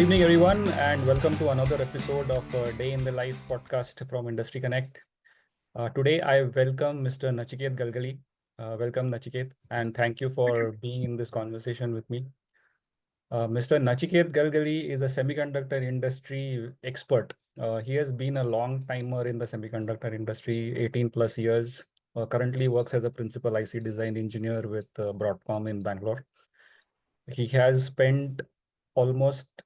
Good evening, everyone, and welcome to another episode of Day in the Life podcast from Industry Connect. Today, I welcome Mr. Nachiket Galgali. Welcome, Nachiket, and thank you for being in this conversation with me. Mr. Nachiket Galgali is a semiconductor industry expert. He has been a long timer in the semiconductor industry, 18 plus years. Currently works as a principal IC design engineer with Broadcom in Bangalore. He has spent almost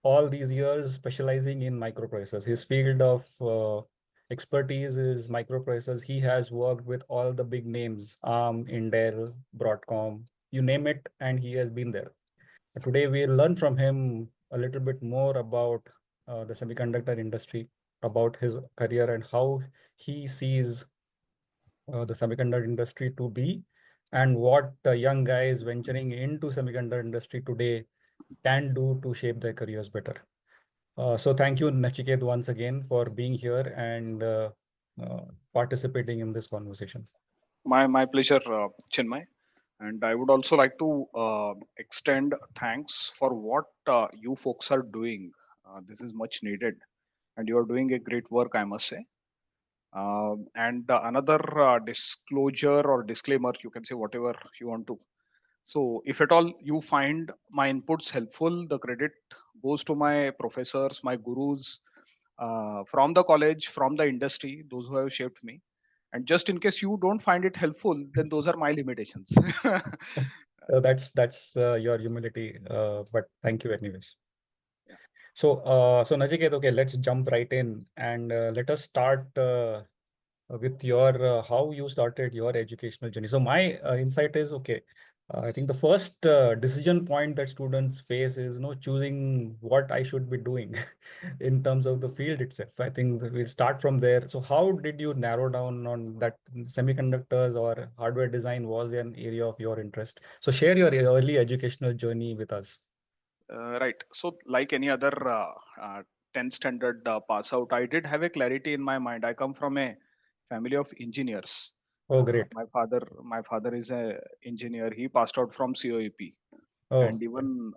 all these years specializing in microprocessors. His field of expertise is microprocessors. He has worked with all the big names, ARM, Intel, Broadcom, you name it, and he has been there. Today, we'll learn from him a little bit more about the semiconductor industry, about his career and how he sees the semiconductor industry to be, and what young guys venturing into semiconductor industry today can do to shape their careers better. So thank you, Nachiket, once again for being here and uh, participating in this conversation. My pleasure, Chinmay. And I would also like to extend thanks for what you folks are doing. This is much needed, and you are doing a great work, I must say. And another disclosure or disclaimer, you can say whatever you want to. So, if at all you find my inputs helpful, the credit goes to my professors, my gurus from the college, from the industry, those who have shaped me. And just in case you don't find it helpful, then those are my limitations. That's your humility, but thank you anyways. Yeah. So Nachiket, okay, let's jump right in and let us start with your how you started your educational journey. So my insight is okay. I think the first decision point that students face is choosing what I should be doing in terms of the field itself. I think that we'll start from there. So how did you narrow down on that semiconductors or hardware design was an area of your interest? So share your early educational journey with us. Right. So, like any other 10th standard pass out, I did have a clarity in my mind. I come from a family of engineers. Oh, great. My father is a engineer. He passed out from COEP, Oh, and even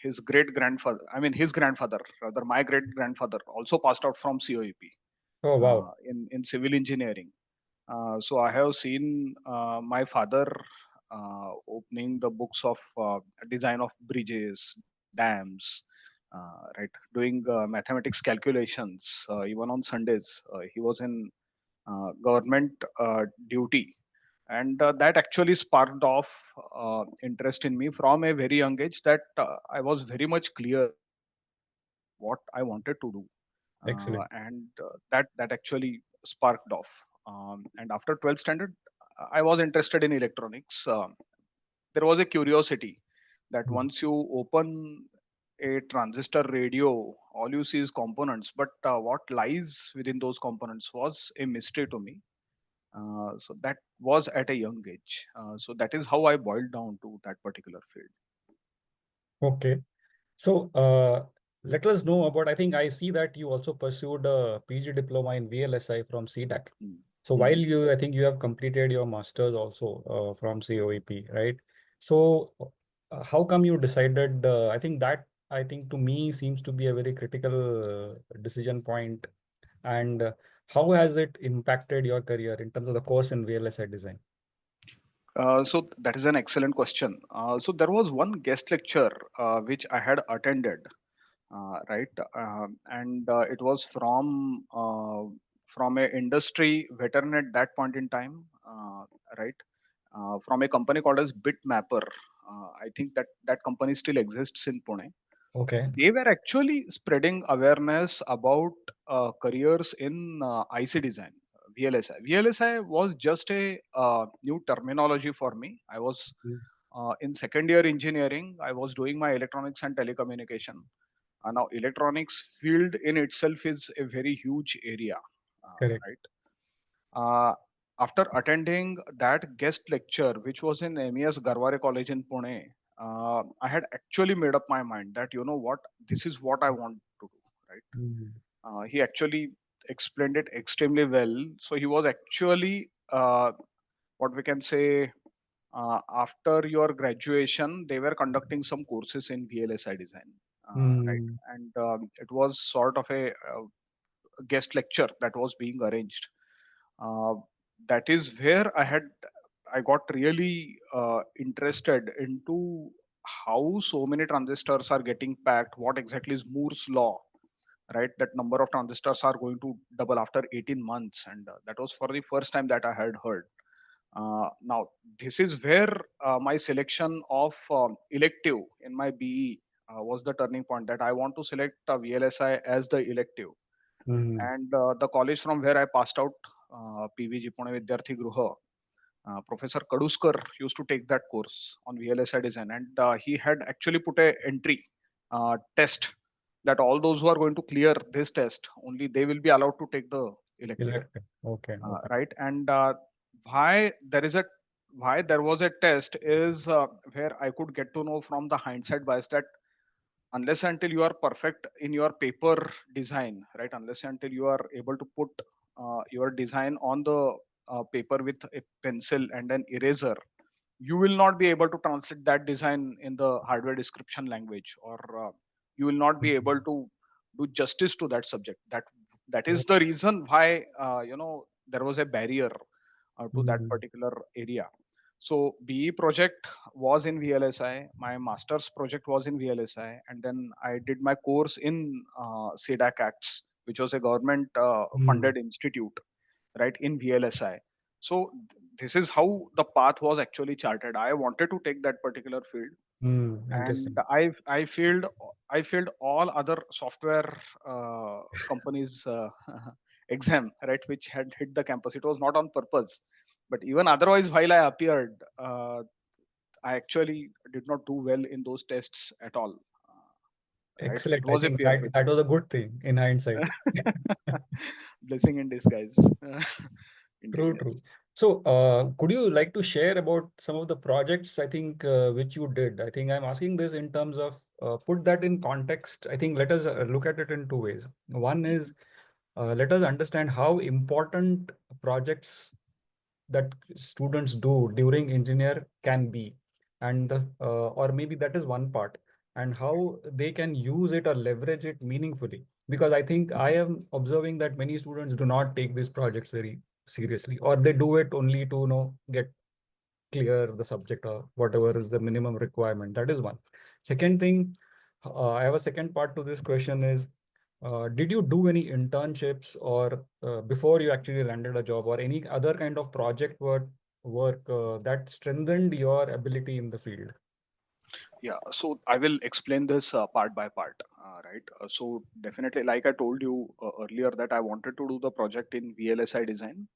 his great grandfather, I mean his grandfather, rather my great grandfather, also passed out from COEP oh, wow. in civil engineering. So I have seen my father opening the books of design of bridges, dams, right, doing mathematics calculations. Even on Sundays, he was in government duty, and that actually sparked off interest in me from a very young age. That I was very much clear what I wanted to do, Excellent. and that actually sparked off. And after 12th standard, I was interested in electronics. There was a curiosity that Mm. once you open a transistor radio, all you see is components, but what lies within those components was a mystery to me. So that was at a young age. So that is how I boiled down to that particular field. Okay. So let us know about, I think I see that you also pursued a PG diploma in VLSI from CDAC. Mm. So while Mm. I think you have completed your master's also from COEP, right? So how come you decided, I think to me seems to be a very critical decision point. And how has it impacted your career in terms of the course in VLSI design? So that is an excellent question. So there was one guest lecture which I had attended, right, and it was from a industry veteran at that point in time, right, from a company called as Bitmapper. I think that company still exists in Pune. Okay. They were actually spreading awareness about careers in IC design, VLSI. VLSI was just a new terminology for me. I was Mm. in second year engineering. I was doing my electronics and telecommunication. Now electronics field in itself is a very huge area, Correct. right. uh, After attending that guest lecture, which was in MES Garware College in Pune, I had actually made up my mind that, you know what, this is what I want to do. Right? Mm. He actually explained it extremely well. So he was actually what we can say, after your graduation, they were conducting some courses in VLSI design. right? Hmm. And it was sort of a guest lecture that was being arranged. Uh, that is where I got really interested into how so many transistors are getting packed. What exactly is Moore's law, right? That number of transistors are going to double after 18 months, and that was for the first time that I had heard. Now, this is where my selection of elective in my BE was the turning point, that I want to select VLSI as the elective. Hmm. And the college from where I passed out, PVG Pune Vidyarthi Gruha, Professor Kaduskar used to take that course on VLSI design, and he had actually put a entry test that all those who are going to clear this test, only they will be allowed to take the elective, Electric. Okay. Okay. right? And why there is a why there was a test is where I could get to know from the hindsight bias that unless and until you are perfect in your paper design, right, unless and until you are able to put your design on the paper with a pencil and an eraser, you will not be able to translate that design in the hardware description language, or you will not be able Mhm. to do justice to that subject. That is Oh. the reason why there was a barrier to that Hmm. particular area. So BE project was in VLSI, my master's project was in VLSI, and then I did my course in CEDAC Acts, which was a government Hmm. funded institute, right, in VLSI. So this is how the path was actually charted. I wanted to take that particular field, Hmm. and Interesting. I failed all other software companies exam, right, which had hit the campus. It was not on purpose, but even otherwise, while I appeared, I actually did not do well in those tests at all. Right, it Excellent. I was a think peer that pressure. was a good thing in hindsight. Blessing in disguise. Indeed, True, true. yes. So, could you like to share about some of the projects, I think, which you did? I think I'm asking this in terms of put that in context. I think let us look at it in two ways. One is let us understand how important projects that students do during engineer can be, and or maybe that is one part, and how they can use it or leverage it meaningfully. Because I think I am observing that many students do not take these projects very seriously, or they do it only to get clear the subject or whatever is the minimum requirement. That is one. Second thing, I have a second part to this question is, did you do any internships or before you actually landed a job or any other kind of project work that strengthened your ability in the field? Yeah, so I will explain this part by part, right? So definitely, like I told you earlier, that I wanted to do the project in VLSI design.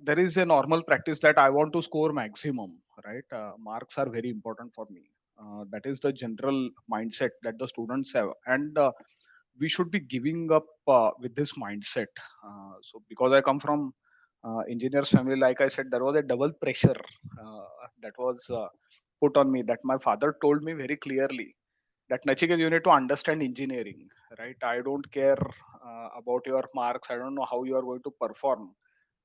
There is a normal practice that I want to score maximum, right? Marks are very important for me. That is the general mindset that the students have, and we should be giving up with this mindset. So because I come from engineers family, like I said, there was a double pressure that was put on me, that my father told me very clearly that Nachiket, you need to understand engineering, right? I don't care about your marks. I don't know how you are going to perform.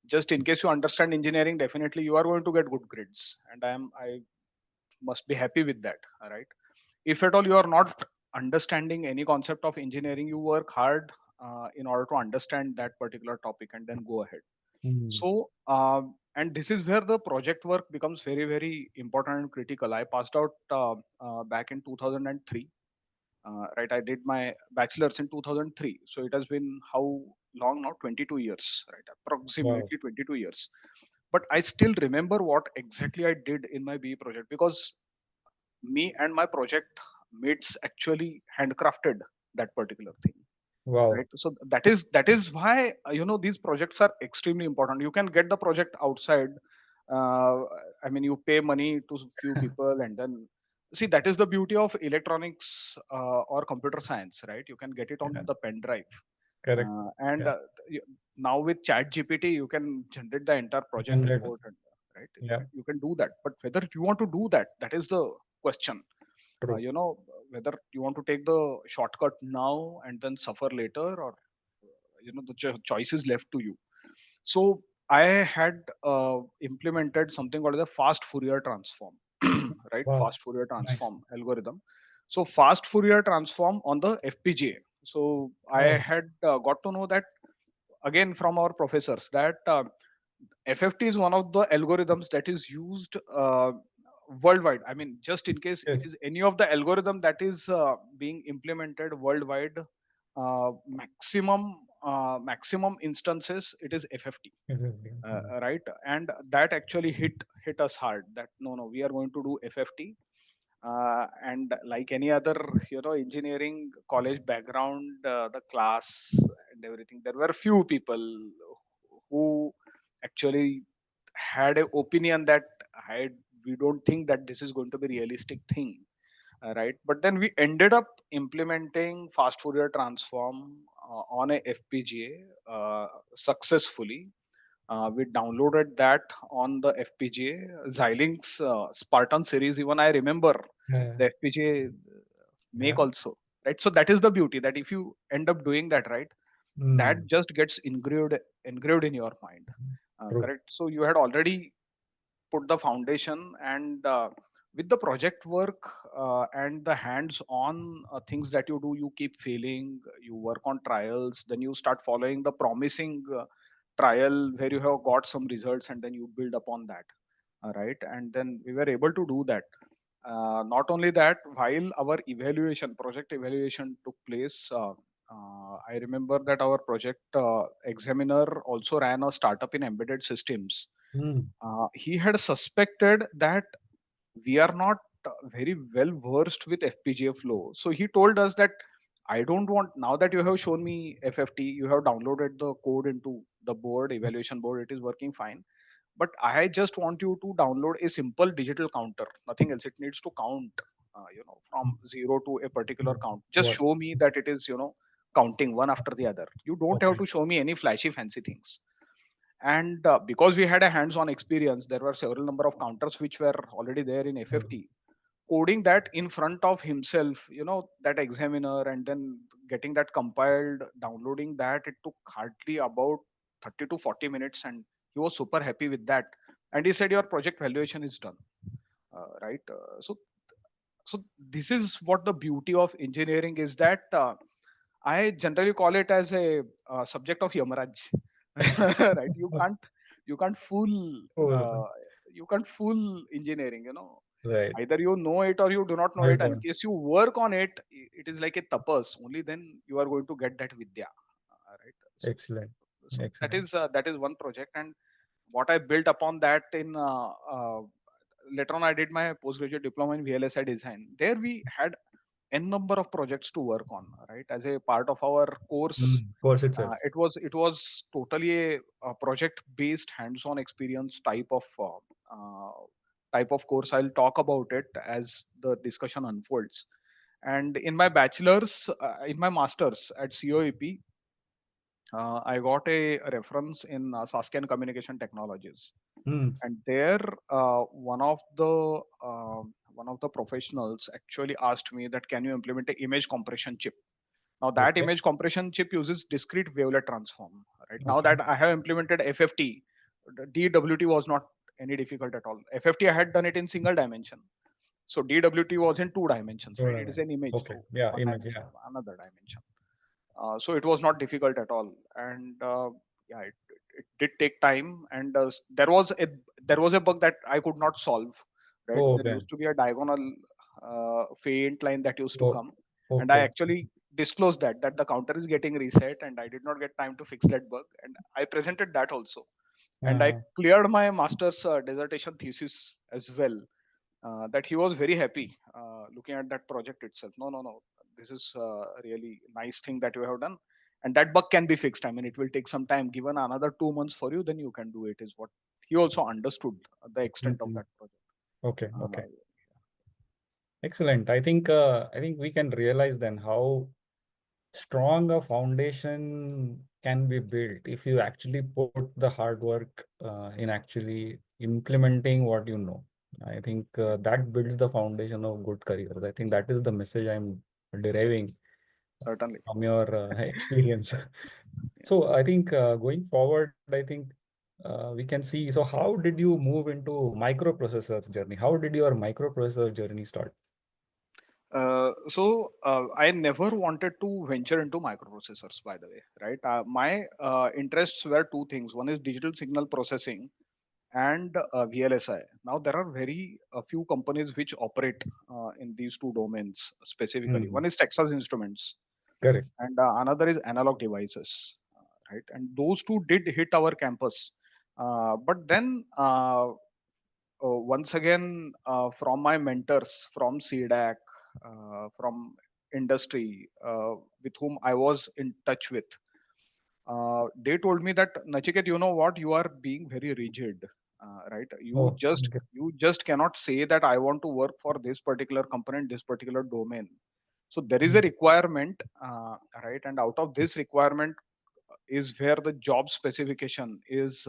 Just in case you understand engineering, definitely you are going to get good grades, and I must be happy with that. All right. If at all you are not understanding any concept of engineering, you work hard in order to understand that particular topic and then go ahead. Hmm. So and this is where the project work becomes very very important and critical. I passed out back in 2003. Right, I did my bachelor's in 2003, so it has been how long now? 22 years, right? Wow. Approximately 22 years. But I still remember what exactly I did in my BE project, because me and my project mates actually handcrafted that particular thing, Wow. right? So that is why these projects are extremely important. You can get the project outside. uh, I mean, you pay money to few people, and then see, that is the beauty of electronics or computer science, right? You can get it on Yeah. the pen drive, Correct. and Yeah. you, now with chat gpt you can generate the entire project Generative. report, and right, Yeah. you can do that. But whether you want to do that, that is the question. uh, True. you know Whether you want to take the shortcut now and then suffer later, or the choice is left to you. So I had implemented something called the fast Fourier transform, right? Wow. Fast Fourier Nice. transform algorithm. So fast Fourier transform on the FPGA. So I Oh, had got to know that again from our professors that FFT is one of the algorithms that is used worldwide. I mean, just in case it yes. is any of the algorithm that is being implemented worldwide, maximum instances it is FFT, right? And that actually hit us hard. That no, we are going to do FFT, and like any other engineering college background, the class and everything, there were few people who actually had an opinion that we don't think that this is going to be realistic thing, right? But then we ended up implementing fast Fourier transform on a FPGA successfully. We downloaded that on the FPGA Xilinx Spartan series. Even I remember the FPGA make Yeah. also, right? So that is the beauty, that if you end up doing that right, that Mm. just gets engraved in your mind. True. Correct. So you had already put the foundation, and with the project work and the hands on things that you do, you keep failing, you work on trials, then you start following the promising trial where you have got some results, and then you build upon that, right? And then we were able to do that. Not only that, while our project evaluation took place, I remember that our project examiner also ran a startup in embedded systems. Mm. He had suspected that we are not very well versed with FPGA flow. So he told us that I don't want, now that you have shown me FFT, you have downloaded the code into the board, evaluation board, it is working fine. But I just want you to download a simple digital counter, nothing else. It needs to count, from zero to a particular count. Just What? show me that it is, counting one after the other. You don't have Okay. to show me any flashy fancy things. And because we had a hands-on experience, there were several number of counters which were already there in Mm. FFT. Coding that in front of himself, that examiner, and then getting that compiled, downloading that, it took hardly about 30 to 40 minutes, and he was super happy with that. And he said your project valuation is done, right? So this is what the beauty of engineering is, that I generally call it as a subject of Yamaraj. Right? You can't fool Cool. uh, you can't fool engineering. Right. Either you know it or you do not know I it. And in don't. case you work on it, it is like a tapas. Only then you are going to get that vidya. Right? Excellent. So Excellent. that is one project, and what I built upon that in later on, I did my postgraduate diploma in VLSI design. There we had n number of projects to work on, right? As a part of our course, Mm. Course itself. it was totally a project based hands-on experience uh, type of course. I'll talk about it as the discussion unfolds. And in my bachelor's, in my master's at COEP, I got a reference in Saskia Communication Technologies, Mm. and there one of the professionals actually asked me that can you implement an image compression chip. Now that Okay. image compression chip uses discrete wavelet transform. Right now Okay. that I have implemented FFT, the DWT was not any difficult at all. FFT I had done it in single dimension, so DWT was in two dimensions, right? Sure. It is an image, Okay. so Yeah. one Image. dimension, Yeah. another dimension. So it was not difficult at all. And yeah, it did take time. And there was a bug that I could not solve, right? Oh, There okay. used to be a diagonal faint line that used to Oh, come, and I okay. actually disclosed that the counter is getting reset, and I did not get time to fix that bug, and I presented that also. And I Uh-huh. cleared my master's dissertation thesis as well. That he was very happy looking at that project itself. No, this is really nice thing that you have done, and that bug can be fixed. I mean, it will take some time. Given another 2 months for you, then you can do it. Is what he also understood the extent of Mhm. that project. Okay. Uh, Okay. Excellent. I think we can realize then how strong a foundation can be built if you actually put the hard work in actually implementing what you know. I think that builds the foundation of good careers. I think that is the message I'm deriving Certainly. from your experience. Yeah. So I think going forward, I think we can see. So how did you move into microprocessors journey? How did your microprocessor journey start? I never wanted to venture into microprocessors, by the way, right? My interests were two things. One is digital signal processing and VLSI. Now, there are very a few companies which operate in these two domains specifically. Hmm. One is Texas Instruments, Correct. and another is Analog Devices, right? And those two did hit our campus. But then once again, from my mentors from CDAC, from industry, with whom I was in touch with, they told me that, Nachiket, you know what, you are being very rigid, right? Oh, You just cannot say that I want to work for this particular component, this particular domain. So there is a mm, requirement, right? And out of this requirement is where the job specification is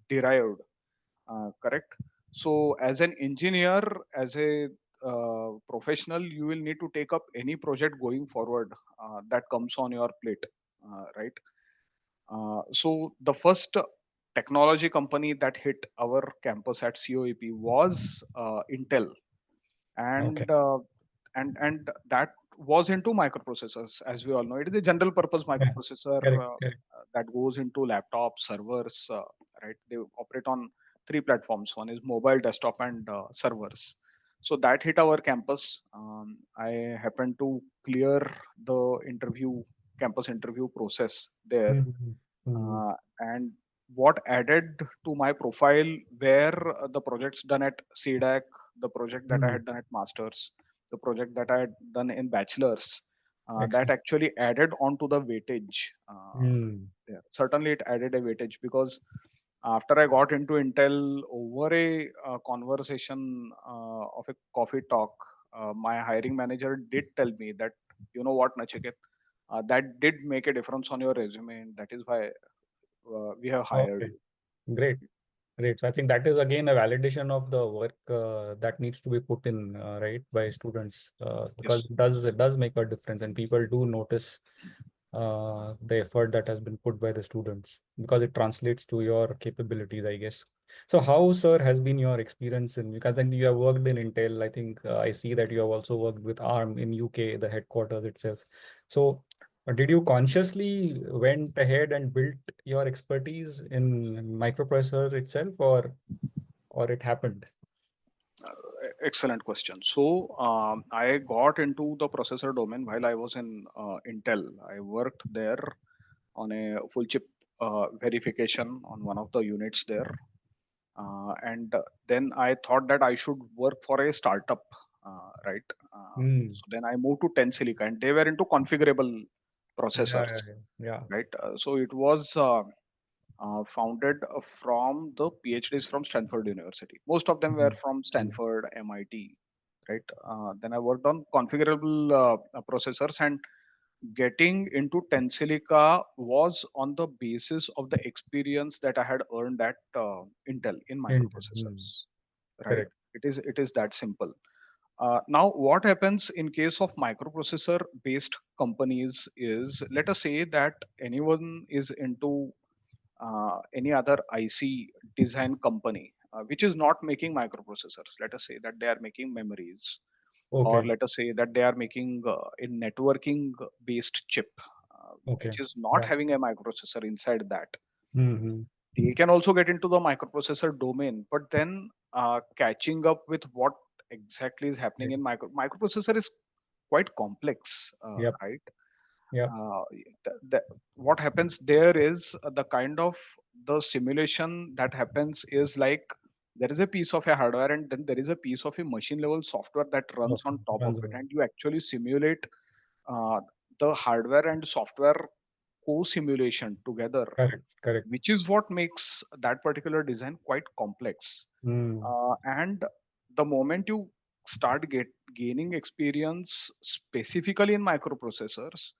derived, correct? So as an engineer, as a professional, you will need to take up any project going forward that comes on your plate, right? So the first technology company that hit our campus at COEP was Intel, okay. and that was into microprocessors. As we all know, it is a general purpose Yeah. microprocessor Correct. Correct. that goes into laptops, servers, right? They operate on three platforms. One is mobile, desktop, and servers. So that hit our campus. I happened to clear the campus interview process there, Mm-hmm. Mm-hmm. and what added to my profile were the projects done at CDAC, the project that I Mm. had done at Masters, the project that I had done in Bachelor's. That Excellent. actually added on to the weightage. Mm. There. Certainly, it added a weightage because after I got into Intel over a conversation of a coffee talk, my hiring manager did tell me that, you know what, Nachiket, that did make a difference on your resume, and that is why we have hired Okay. you. Great. Great. So I think that is again a validation of the work that needs to be put in, right, by students, because Yes. it does make a difference, and people do notice the effort that has been put by the students because it translates to your capabilities, I guess. So how, sir, has been your experience in, because then you have worked in Intel, I think I see that you have also worked with ARM in UK, the headquarters itself. So did you consciously went ahead and built your expertise in microprocessor itself, or it happened? Excellent question. So I got into the processor domain while I was in Intel. I worked there on a full chip verification on one of the units there. And then I thought that I should work for a startup, right? Hmm. So then I moved to Tensilica, and they were into configurable Yeah, processors, yeah, yeah. right? So it was founded from the PhDs from Stanford University. Most of them were Mhm. from Mhm. Stanford, MIT, right? Then I worked on configurable processors, and getting into Tensilica was on the basis of the experience that I had earned at Intel in Hmm. microprocessors, right? Correct. It is that simple. Now, what happens in case of microprocessor based companies is, let us say that anyone is into any other IC design company which is not making microprocessors. Let us say that they are making memories, or Okay. let us say that they are making a networking based chip, Okay. which is not Yeah. having a microprocessor inside that. Hmm. They can also get into the microprocessor domain, but then catching up with what exactly is happening in microprocessor is quite complex, Yep. right? Yep. uh, what happens there is the kind of the simulation that happens is like, there is a piece of a hardware, and then there is a piece of a machine level software that runs Okay. on top of Runs it, on. and you actually simulate uh, the hardware and software co-simulation together, Correct. Correct. which is what makes that particular design quite complex. Hmm. And the moment you gaining experience specifically in microprocessors,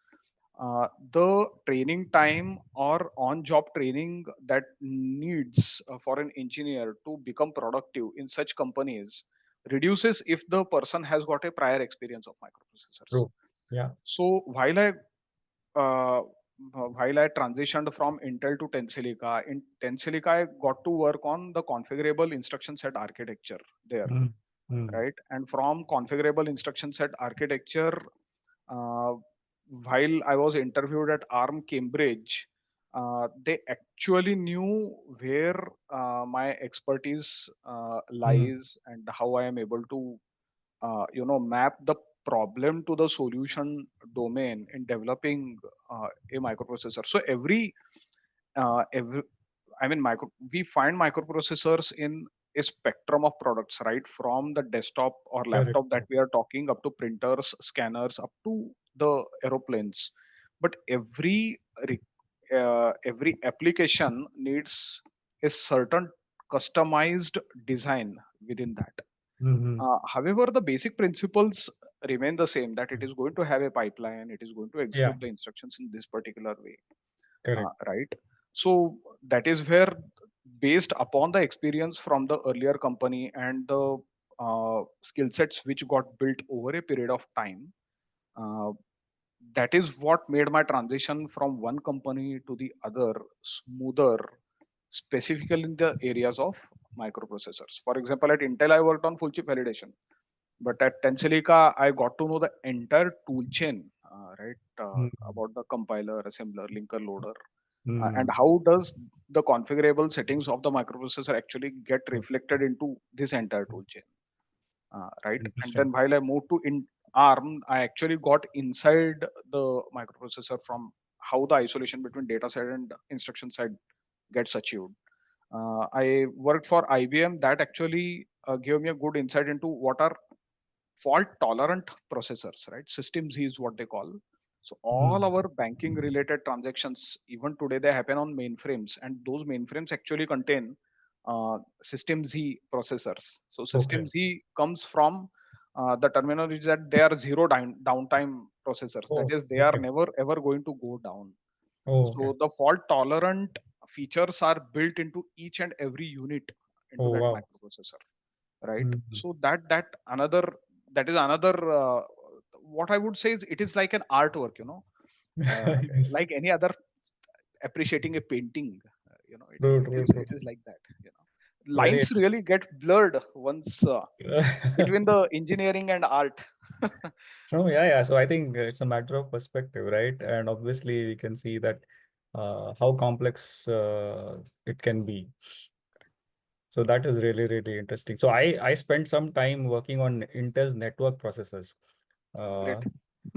the training time or on job training that needs for an engineer to become productive in such companies reduces if the person has got a prior experience of microprocessors. True. Yeah. So uh, while I transitioned from Intel to Tensilica, in Tensilica I got to work on the configurable instruction set architecture there. Hmm. Mm. right? And from configurable instruction set architecture, uh, while I was interviewed at ARM Cambridge, they actually knew where my expertise Mm. lies and how I am able to, map the problem to the solution domain in developing a microprocessor. So every I mean, we find microprocessors in a spectrum of products, right? From the desktop or Correct. laptop that we are talking, up to printers, scanners, up to the aeroplanes. But every application needs a certain customized design within that. Mm-hmm. However, the basic principles remain the same, that it is going to have a pipeline, it is going to Yeah, execute the instructions in this particular way, correct. right? So that is where, based upon the experience from the earlier company and the skill sets which got built over a period of time, uh, that is what made my transition from one company to the other smoother, specifically in the areas of microprocessors. For example, at Intel I worked on full chip validation, but at Tensilica I got to know the entire tool chain, right? Mm. About the compiler, assembler, linker, loader, and Mm. how does the configurable settings of the microprocessor actually get reflected into this entire tool chain, right? And then Interesting. while I moved to in ARM, I actually got inside the microprocessor from how the isolation between data side and instruction side gets achieved. I worked for IBM, that actually gave me a good insight into what are fault tolerant processors, right? Systems is what they call. So all Mm. our banking related transactions, even today, they happen on mainframes, and those mainframes actually contain system Z processors. So system Okay. Z comes from the terminology that they are zero downtime processors. That Oh, is, they are okay. never ever going to go down. Oh, okay. So the fault tolerant features are built into each and every unit into Oh, that wow. microprocessor, right? Mm. So that is another, what I would say is, it is like an artwork, uh, Yes. like any other appreciating a painting, it, True, it true, is true. it is like that, Very lines really get blurred once interesting. between the engineering and art. No, yeah, yeah. So I think it's a matter of perspective, right? And obviously, we can see that how complex it can be. So that is really, really interesting. So I spent some time working on Intel's network processors. Great. Uh,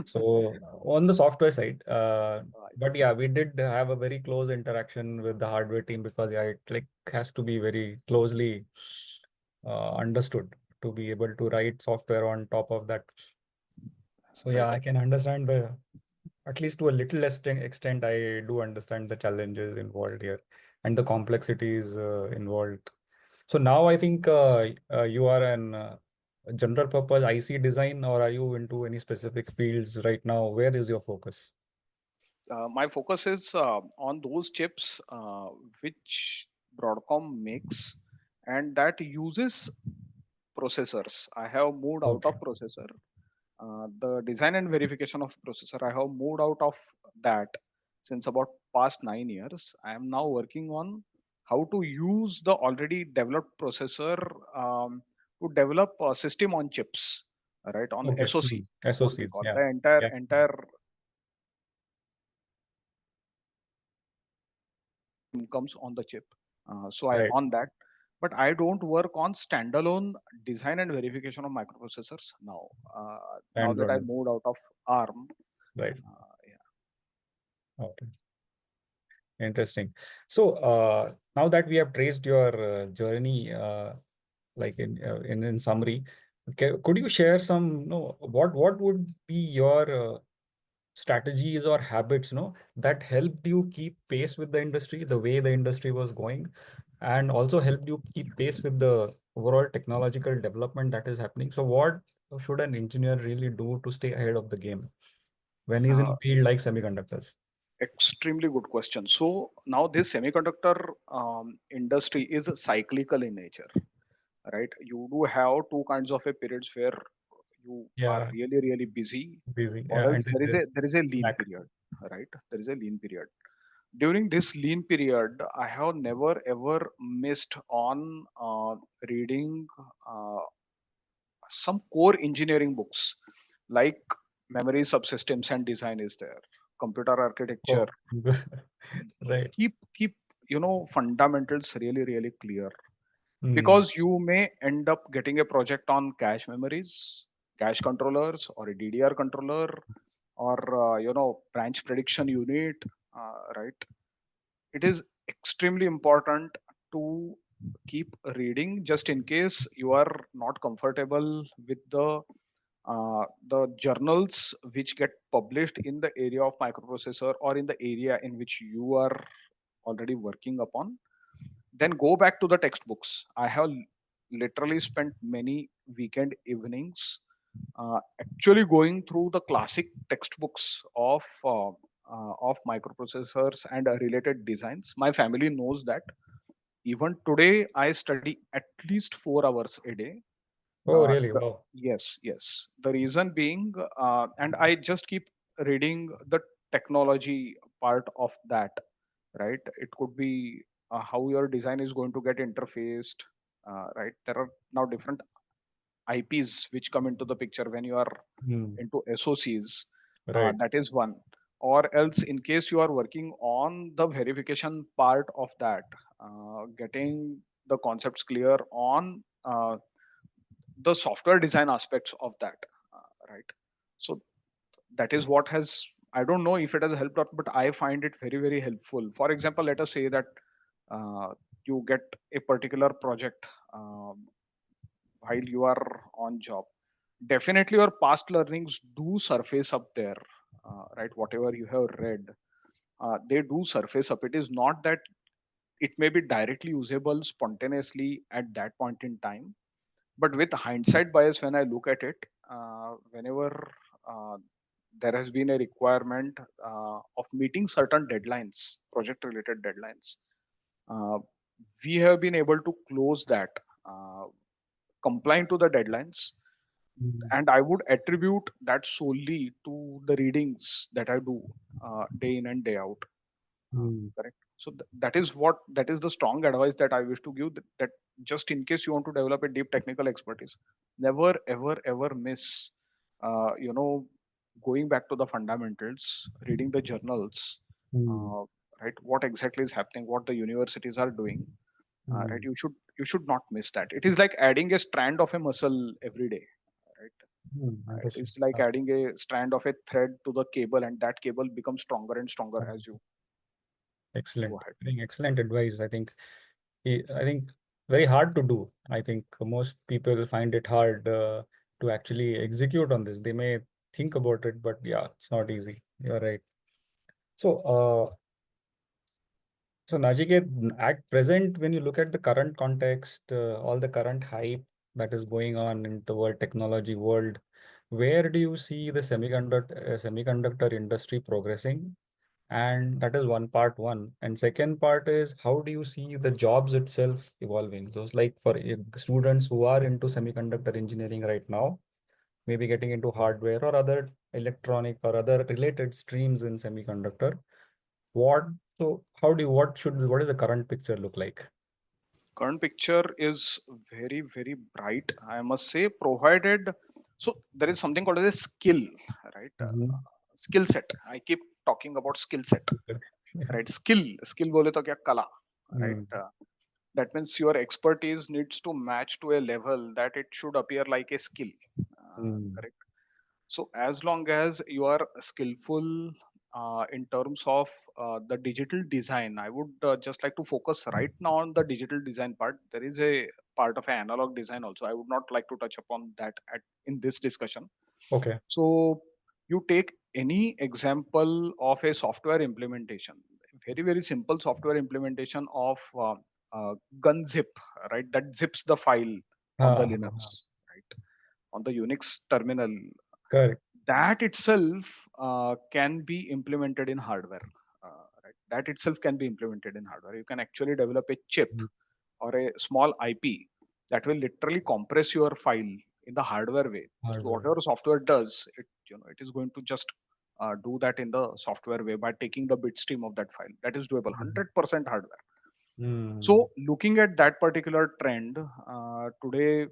so on the software side, It's but yeah, awesome. we did have a very close interaction with the hardware team because yeah, it like has to be very closely understood to be able to write software on top of that. So yeah, Right. I can understand the, at least to a little extent, I do understand the challenges involved here and the complexities involved. So now I think you are an general purpose IC design, or are you into any specific fields right now? Where is your focus? My focus is on those chips which Broadcom makes and that uses processors. I have moved out Okay. of processor. The design and verification of processor, I have moved out of that since about past 9 years. I am now working on how to use the already developed processor to develop a system on chips, right? On Okay. SoC, what we SOCs. call Yeah. the entire Yeah. entire comes on the chip. So I Right. on that, but I don't work on standalone design and verification of microprocessors now. Now And that I moved out of ARM, right. yeah, Okay. Interesting. So now that we have traced your journey, like in summary, okay, could you share some, no, what would be your strategies or habits, that helped you keep pace with the industry, the way the industry was going, and also helped you keep pace with the overall technological development that is happening? So what should an engineer really do to stay ahead of the game when he's in uh, a field like semiconductors? extremely good question. So now this semiconductor industry is cyclical in nature, right? You do have two kinds of a periods where you are Yeah, really busy, busy. or Yeah, else and then there is a lean back. period, right? There is a lean period. During this lean period, I have never ever missed on reading uh, some core engineering books like memory subsystems and design is there, computer architecture. Oh, right. Keep fundamentals really really clear, Mm, because you may end up getting a project on cache memories, cache controllers, or a DDR controller, or branch prediction unit, right? It is extremely important to keep reading, just in case you are not comfortable with the journals which get published in the area of microprocessor or in the area in which you are already working upon. Then go back to the textbooks. I have literally spent many weekend evenings actually going through the classic textbooks of microprocessors and related designs. My family knows that even today I study at least 4 hours a day. oh, really? The, Wow. yes, yes. The reason being, and I just keep reading the technology part of that, right? It could be how your design is going to get interfaced, right? There are now different IPs which come into the picture when you are Mm, into SOCs. right. That is one. Or else, in case you are working on the verification part of that, getting the concepts clear on the software design aspects of that, right? So that is what has, I don't know if it has helped out, but I find it very very helpful. For example, let us say that uh, you get a particular project while you are on job. Definitely your past learnings do surface up there, right? Whatever you have read, they do surface up. It is not that it may be directly usable spontaneously at that point in time, but with hindsight bias, when I look at it, whenever uh, there has been a requirement of meeting certain deadlines, project related deadlines, uh, we have been able to close that, uh, complying to the deadlines. Mm, And I would attribute that solely to the readings that I do day in and day out. mm, Correct. So that is the strong advice that I wish to give, that just in case you want to develop a deep technical expertise, never ever ever miss uh, you know going back to the fundamentals, reading the journals, mm, uh, right? What exactly is happening, what the universities are doing, right? mm, You should not miss that. It is like adding a strand of a muscle every day, right? It interesting. is like adding a strand of a thread to the cable, and that cable becomes stronger and stronger Uh, as you go excellent. ahead. I think excellent advice. I think very hard to do. I think most people find it hard to actually execute on this. They may think about it, but yeah, it's not easy. You're right. So, so Najiket, at present, when you look at the current context, all the current hype that is going on in the world technology world, where do you see the semiconductor industry progressing? And that is one part one. And second part is how do you see the jobs itself evolving? Those like for students who are into semiconductor engineering right now, maybe getting into hardware or other electronic or other related streams in semiconductor. What so how do you what is the current picture look like? Current picture is very very bright, I must say, provided, so there is something called as a skill, right? Mhm. Skill set. I keep talking about skill set, Yeah. right? Skill bole to kya, kala, Mm, right? That means your expertise needs to match to a level that it should appear like a skill, mm, correct? So as long as you are skillful in terms of the digital design, I would just like to focus right now on the digital design part. There is a part of analog design also. I would not like to touch upon that in this discussion. okay. So you take any example of a software implementation, very very simple software implementation of gunzip, right? That zips the file on the Linux, right? On the Unix terminal, Correct. that itself can be implemented in hardware, right? That itself can be implemented in hardware. You can actually develop a chip Mm, or a small IP that will literally compress your file in the hardware way. So hardware. whatever software does, it is going to just do that in the software way by taking the bit stream of that file. That is doable, Mm, 100% hardware. mm, So looking at that particular trend today,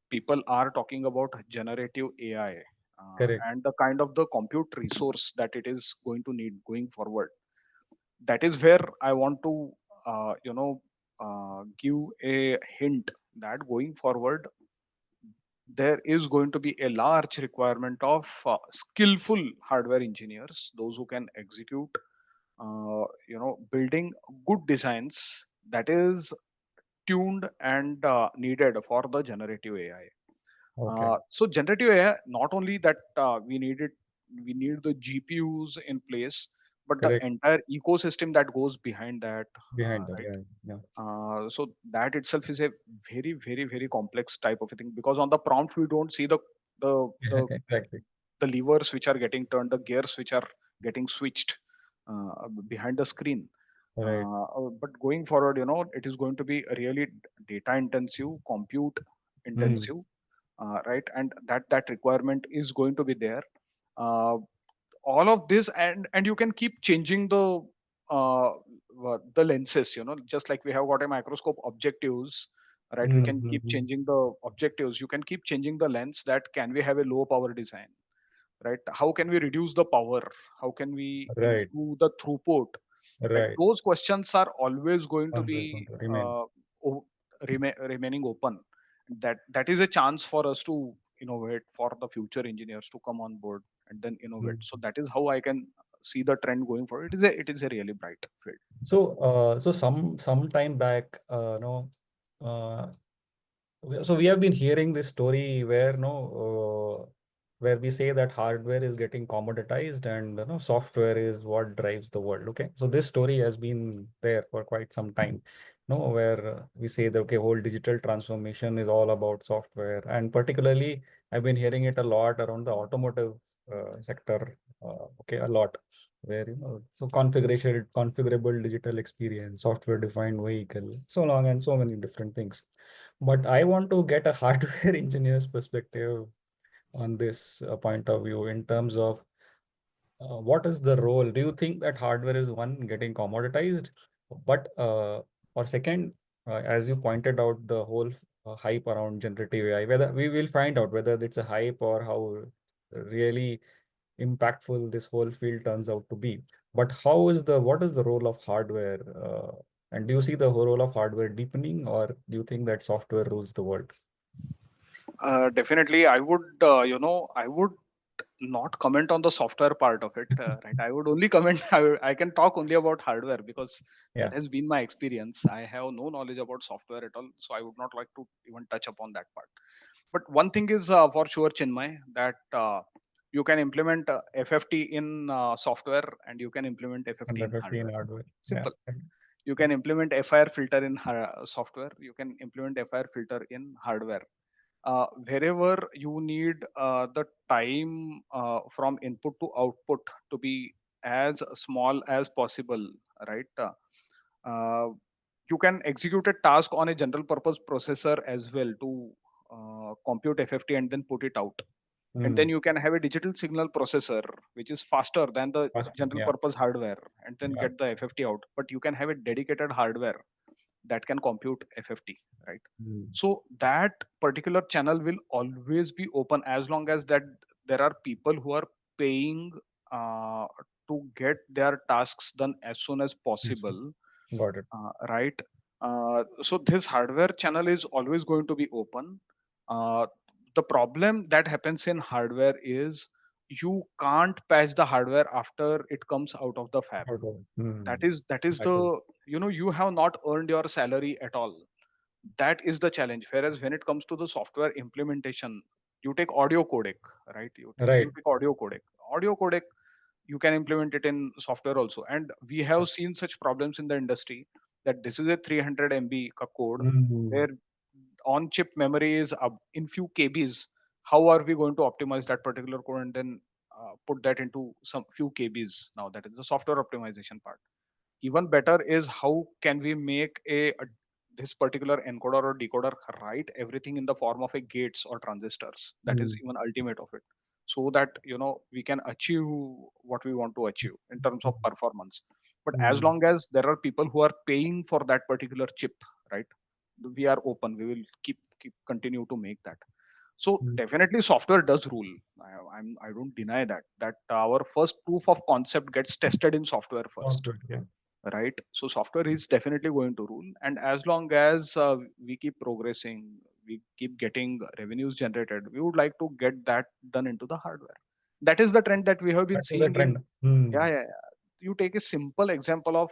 people are talking about generative AI, Correct. and the kind of the compute resource that it is going to need going forward. That is where I want to give a hint that going forward there is going to be a large requirement of skillful hardware engineers, those who can execute building good designs that is tuned and needed for the generative AI. Okay. So generative AI, not only that we need the GPUs in place, but the Correct. entire ecosystem that goes behind that, Behind that. right? Yeah. Yeah. So that itself is a very, very, very complex type of a thing, because on the prompt we don't see the Yeah, the, exactly. the levers which are getting turned, the gears which are getting switched behind the screen. Right. But going forward, it is going to be a really data intensive, compute Mm. intensive, right? And that requirement is going to be there. Uh, all of this, and you can keep changing the lenses, just like we have got a microscope objectives, right? We can keep Mm-hmm. changing the objectives, you can keep changing the lens, that can we have a low power design, right? How can we reduce the power, how can we Right. improve the throughput, right? Right. Those questions are always going to Always going be to remain. remaining open. That is a chance for us to innovate, for the future engineers to come on board and then innovate. Mm. So that is how I can see the trend going forward. It is a really bright field. So some time back, no, uh, so we have been hearing this story where where we say that hardware is getting commoditized and software is what drives the world. Okay, so this story has been there for quite some time. No, where we say that okay, whole digital transformation is all about software, and particularly I've been hearing it a lot around the automotive sector. Okay, a lot where so configurable digital experience, software defined vehicle, so long and so many different things. But I want to get a hardware engineer's perspective on this point of view in terms of what is the role? Do you think that hardware is one getting commoditized? But or second, as you pointed out, the whole hype around generative AI, whether we will find out whether it's a hype or how really impactful this whole field turns out to be. But what is the role of hardware? And do you see the whole role of hardware deepening, or do you think that software rules the world? Definitely, I would not comment on the software part of it, right? I would only comment, I can talk only about hardware, because that Yeah, has been my experience. I have no knowledge about software at all, so I would not like to even touch upon that part. But one thing is for sure, Chinmay, that you can implement FFT in software, and you can implement FFT in 115 hardware. hardware. Yeah. Simple. You can implement FIR filter in software, you can implement FIR filter in hardware. Wherever you need the time from input to output to be as small as possible, right? Uh, you can execute a task on a general purpose processor as well to compute FFT and then put it out. And then Mm. you can have a digital signal processor which is faster than the general Yeah. purpose hardware, and then Yeah. get the FFT out. But you can have a dedicated hardware that can compute FFT, right? Mm. So that particular channel will always be open, as long as that there are people who are paying uh, to get their tasks done as soon as Yes. possible, Got it. right? So this hardware channel is always going to be open. uh, the problem that happens in hardware is you can't patch the hardware after it comes out of the fab. Got it. Mm. That is That is the, you have not earned your salary at all. That is the challenge. Whereas when it comes to the software implementation, you take audio codec, right? You right. take audio codec, you can implement it in software also. And we have seen such problems in the industry, that this is a 300 MB code, Mm. where on chip memory is in few kbs. How are we going to optimize that particular code and then put that into some few kbs? Now that is the software optimization part. Even better is, how can we make this particular encoder or decoder write everything in the form of a gates or transistors? That is Mm. even ultimate of it, so that we can achieve what we want to achieve in terms of performance. But as Mm. long as there are people who are paying for that particular chip, right, we are open, we will keep continue to make that. So Mm. definitely software does rule. I don't deny that our first proof of concept gets tested in software All first, good. Yeah. right? So software is definitely going to rule, and as long as we keep progressing, we keep getting revenues generated, we would like to get that done into the hardware. That is the trend that we have been That is a seeing in. trend. Hmm. Yeah. You take a simple example of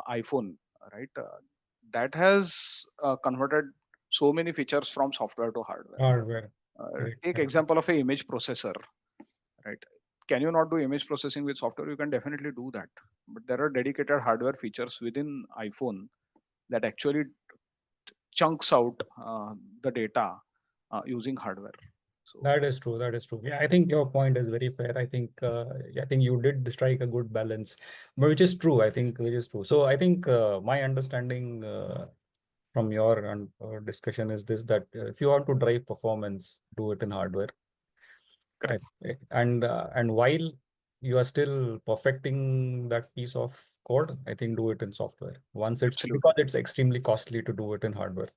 iPhone, right? That has converted so many features from software to hardware. Hardware. Correct. Take Correct. example of a image processor, right? Can you not do image processing with software? You can definitely do that, but there are dedicated hardware features within iPhone that actually chunks out the data using hardware. So That is true. That is true. Yeah, I think your point is very fair. I think you did strike a good balance, but which is true. I think which is true. So I think my understanding from your discussion is this: that if you want to drive performance, do it in hardware. I, correct, and while you are still perfecting that piece of code, I think do it in software. Once it's absolutely because it's extremely costly to do it in hardware.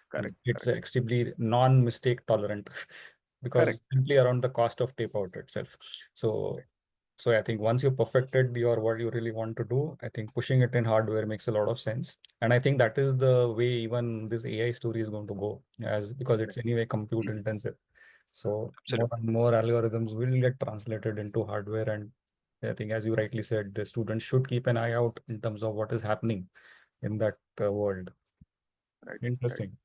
correct, It's correct, extremely non-mistake tolerant because correct, simply around the cost of tape out itself. So so I think once you perfected your what you really want to do, I think pushing it in hardware makes a lot of sense. And I think that is the way even this AI story is going to go, as because it's correct. anyway compute intensive. So more Absolutely and more algorithms will get translated into hardware. And I think, as you rightly said, the students should keep an eye out in terms of what is happening in that world. right, right. Interesting.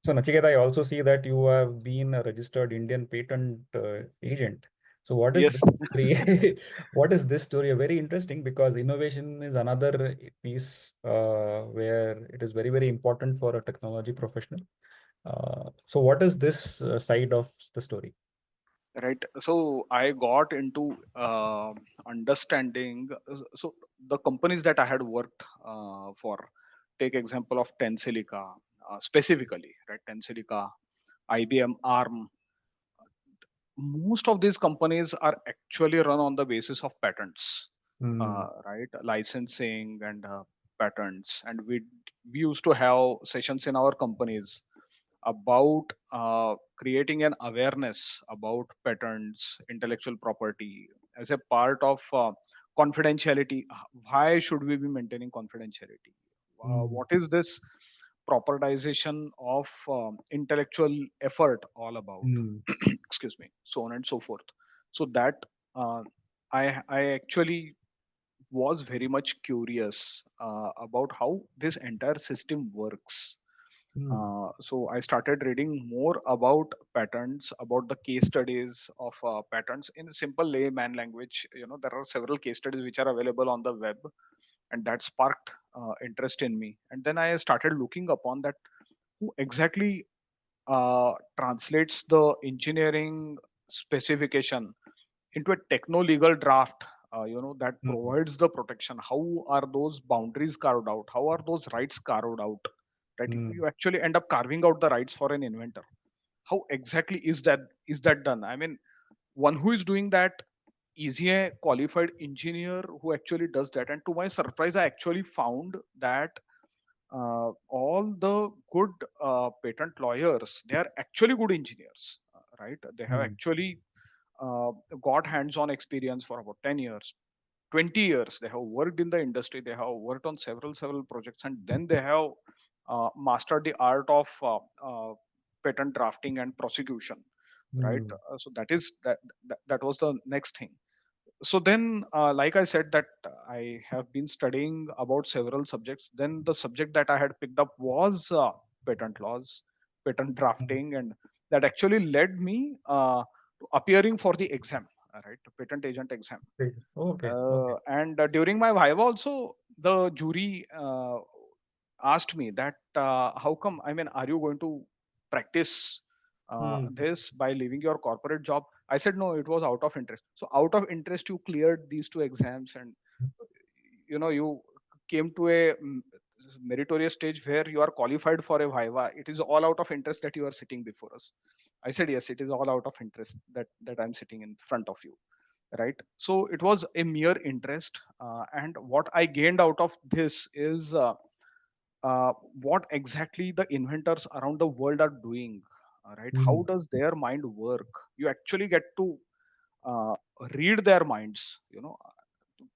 So, Nachiket, I also see that you have been a registered Indian patent agent. So, what is Yes, this story? What is this story? Very interesting because innovation is another piece where it is very, very important for a technology professional. So, what is this side of the story? right. So I got into understanding. So the companies that I had worked for, take example of Tensilica specifically, right? Tensilica, IBM, ARM. Most of these companies are actually run on the basis of patents, Hmm. right? Licensing and patents, and we used to have sessions in our companies about creating an awareness about patents, intellectual property as a part of confidentiality. Why should we be maintaining confidentiality? Hmm. What is this propertization of intellectual effort all about? Hmm. Excuse me, so on and so forth. So that uh, I actually was very much curious about how this entire system works. Hmm. So I started reading more about patents, about the case studies of patents in simple layman language. You know, there are several case studies which are available on the web, and that sparked interest in me. And then I started looking upon that who exactly translates the engineering specification into a techno legal draft, that Hmm. provides the protection. How are those boundaries carved out? How are those rights carved out? Right, Hmm. you actually end up carving out the rights for an inventor. How exactly is that done? I mean, one who is doing that is a qualified engineer who actually does that. And to my surprise, I actually found that all the good patent lawyers, they are actually good engineers, right? They have Hmm. actually uh, got hands-on experience for about 10 years, 20 years. They have worked in the industry, they have worked on several projects, and then they have mastered the art of patent drafting and prosecution, right? Hmm. So that was the next thing. So then, like I said, that I have been studying about several subjects. Then the subject that I had picked up was patent laws, patent Hmm. drafting, and that actually led me to appearing for the exam, right, patent agent exam. Okay. Okay. Okay. And during my viva also, the jury asked me that how come, I mean, are you going to practice Hmm. this by leaving your corporate job? I said no, it was out of interest. So out of interest you cleared these two exams, and you came to a meritorious stage where you are qualified for a viva. It is all out of interest that you are sitting before us. I said yes, it is all out of interest that I'm sitting in front of you, right? So it was a mere interest, and what I gained out of this is what exactly the inventors around the world are doing. right? How Mm. does their mind work? You actually get to uh, read their minds.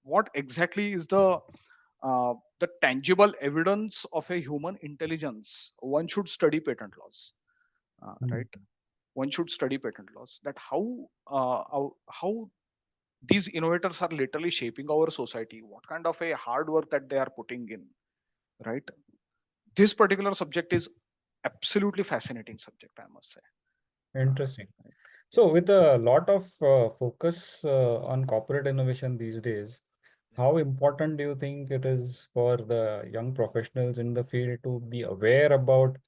What exactly is the tangible evidence of a human intelligence? One should study patent laws, Mm. right? One should study patent laws. That how these innovators are literally shaping our society. What kind of a hard work that they are putting in, right? This particular subject is absolutely fascinating subject, I must say. Interesting. Right. So, with a lot of focus on corporate innovation these days, Yeah. how important do you think it is for the young professionals in the field to be aware about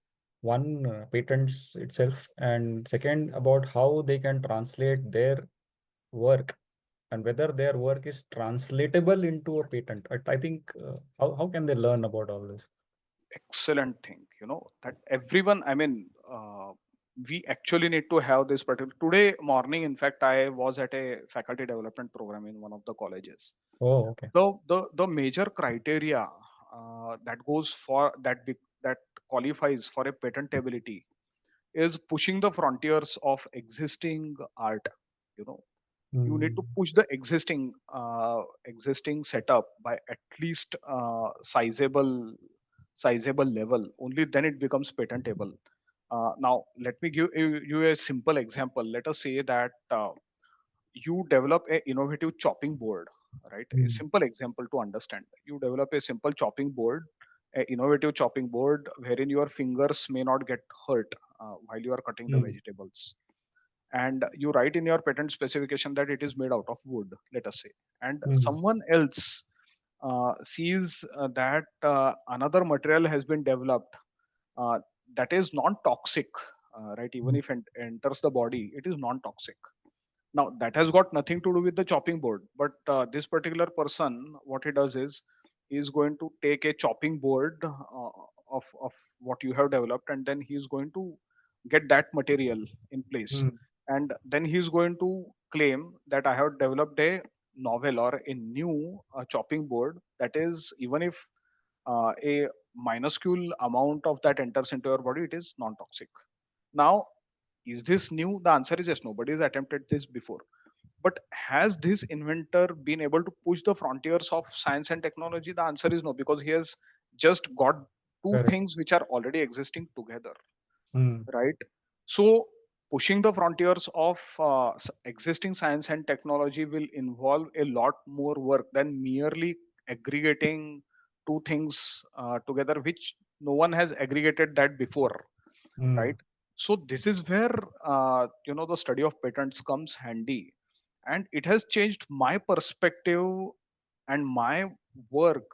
one, patents itself, and second, about how they can translate their work and whether their work is translatable into a patent? I think, how can they learn about all this? Excellent thing, that everyone, I mean, we actually need to have this particular. Today morning, in fact, I was at a faculty development program in one of the colleges. Oh, okay. The major criteria that goes for that qualifies for a patentability is pushing the frontiers of existing art. you know you need to Mm. push the existing setup by at least sizable level. Only then it becomes patentable. Now let me give you a simple example. Let us say that you develop a innovative chopping board, right? A Mm. simple example to understand. You develop a simple chopping board, a innovative chopping board wherein your fingers may not get hurt while you are cutting the Mm. vegetables, and you write in your patent specification that it is made out of wood, let us say, and Mm. someone else sees that another material has been developed uh, that is non-toxic, right? Even Mm. if it enters the body, it is non-toxic. Now that has got nothing to do with the chopping board, but this particular person, what he does is he's going to take a chopping board of what you have developed, and then he's going to get that material in place, Mm. and then he's going to claim that I have developed a novel or a new chopping board that is, even if a minuscule amount of that enters into your body, it is non-toxic. Now, is this new? The answer is yes. Nobody has attempted this before. But has this inventor been able to push the frontiers of science and technology? The answer is no, because he has just got two Correct. things which are already existing together, Mm. right? So, pushing the frontiers of existing science and technology will involve a lot more work than merely aggregating two things together, which no one has aggregated that before, right? Mm. So this is where the study of patents comes handy, and it has changed my perspective and my work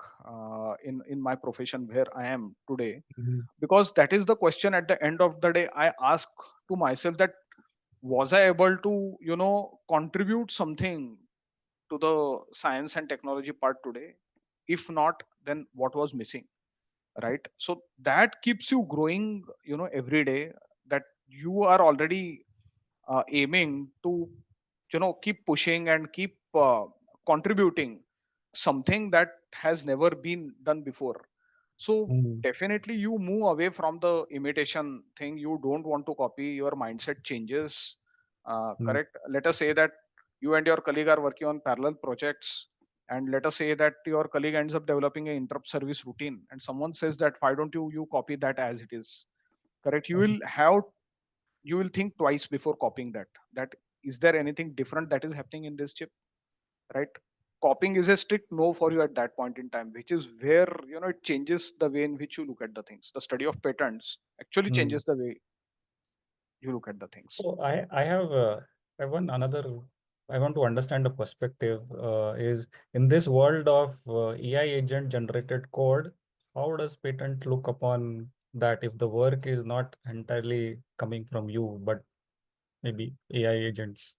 in my profession where I am today, Mm. because that is the question at the end of the day I ask to myself, that was I able to contribute something to the science and technology part today? If not, then what was missing, right? So that keeps you growing every day, that you are already aiming to keep pushing and keep contributing something that has never been done before. So Mm. definitely you move away from the imitation thing. You don't want to copy. Your mindset changes. Mm. Correct. Let us say that you and your colleague are working on parallel projects, and let us say that your colleague ends up developing an interrupt service routine, and someone says that why don't you copy that as it is. Correct. You will think twice before copying that. That is there anything different that is happening in this chip, right? Copying is a strict no for you at that point in time, which is where it changes the way in which you look at the things. The study of patents actually Mm. changes the way you look at the things. So I want another, I want to understand the perspective, is in this world of AI agent generated code, how does patent look upon that if the work is not entirely coming from you, but maybe AI agents?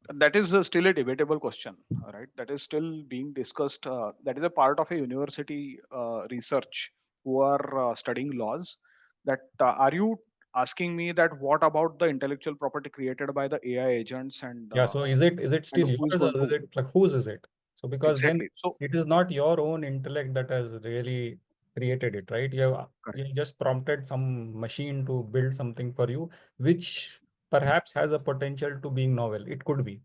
That is still a debatable question, right? That is still being discussed. That is a part of a university research who are studying laws. That are you asking me that what about the intellectual property created by the AI agents, and Yeah, so is it and still who is yours, going or is to it like whose is it? So because then exactly? So it is not your own intellect that has really. created it, right? Correct. You just prompted some machine to build something for you, which perhaps has a potential to being novel. It could be.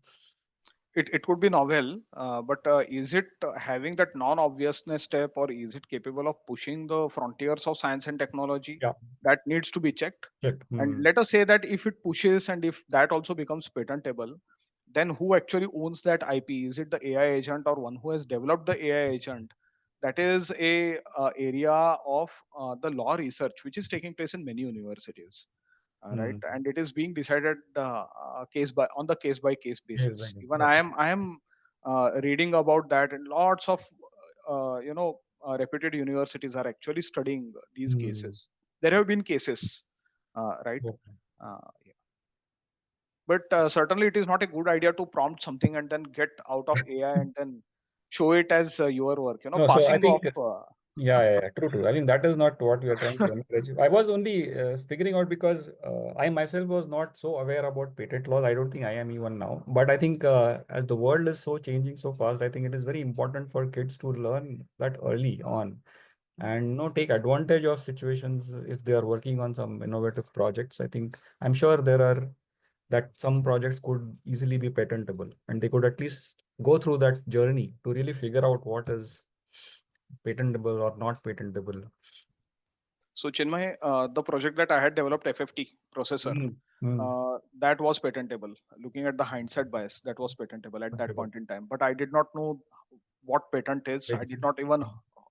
It could be novel, but is it having that non-obviousness step, or is it capable of pushing the frontiers of science and technology? Yeah. That needs to be checked. Check. And let us say that if it pushes and if that also becomes patentable, then who actually owns that IP? Is it the AI agent or one who has developed the AI agent? That is a area of the law research which is taking place in many universities, right? Hmm. And it is being decided case by on the case by case Yes, I basis. guess. Even Yeah. I am reading about that, and lots of reputed universities are actually studying these Hmm. cases. There have been cases, right? Okay. Yeah. But certainly it is not a good idea to prompt something and then get out of AI and then show it as your work, No, so I passing think off. true, true. I think that is not what we are trying to encourage. I was only figuring out because I myself was not so aware about patent laws. I don't think I am even now. But I think as the world is so changing so fast, I think it is very important for kids to learn that early on and take advantage of situations if they are working on some innovative projects. I think I'm sure there are that some projects could easily be patentable and they could at least go through that journey to really figure out what is patentable or not patentable. So Chinmay, the project that I had developed, FFT processor, Mm, mm, that was patentable. Looking at the hindsight bias, that was patentable at that patentable. point in time. But I did not know what patent is. I Very did true. not even,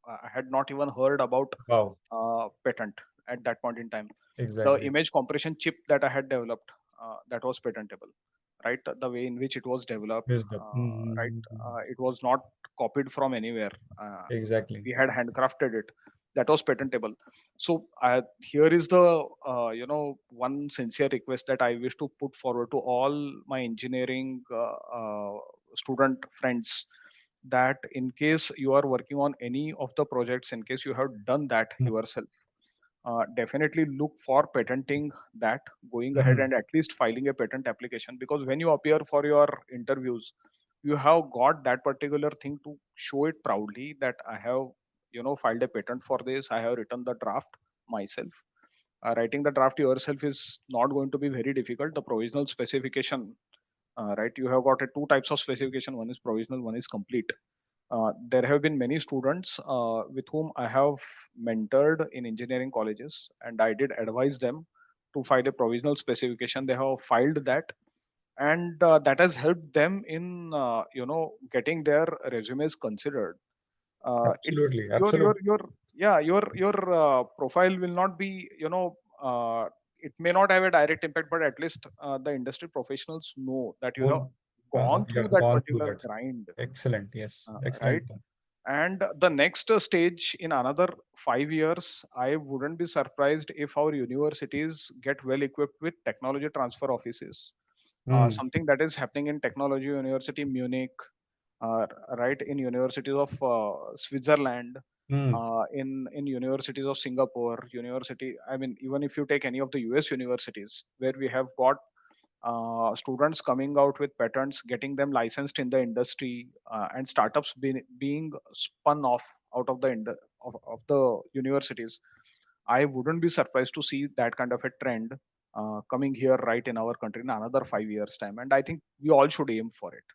I had not even heard about Wow, patent at that point in time. The exactly. image compression chip that I had developed, that was patentable, right? The way in which it was developed, Here's the right? mm, It was not copied from anywhere. exactly. We had handcrafted it. That was patentable. So here is the one sincere request that I wish to put forward to all my engineering student friends, that in case you are working on any of the projects, in case you have done that Mm, yourself, definitely look for patenting that, going ahead mm, and at least filing a patent application, because when you appear for your interviews, you have got that particular thing to show it proudly, that I have filed a patent for this, I have written the draft myself. Writing the draft yourself is not going to be very difficult. The provisional specification, right, you have got two types of specification: one is provisional, one is complete. There have been many students with whom I have mentored in engineering colleges, and I did advise them to file a provisional specification. They have filed that, and that has helped them in getting their resumes considered. It absolutely, your absolutely. yeah, your profile will not be, it may not have a direct impact, but at least the industry professionals know that you have Won't gone yeah, through that gone through particular that. grind, Excellent. Yes, right? excellent. And the next stage, in another 5 years, I wouldn't be surprised if our universities get well equipped with technology transfer offices. Mm, Something that is happening in Technology University Munich, uh, right, in universities of Switzerland, mm, in universities of Singapore, university. I mean, even if you take any of the US universities, where we have got students coming out with patents, getting them licensed in the industry, and startups being spun off out of of the universities. I wouldn't be surprised to see that kind of a trend coming here right in our country in another 5 years time, and I think we all should aim for it.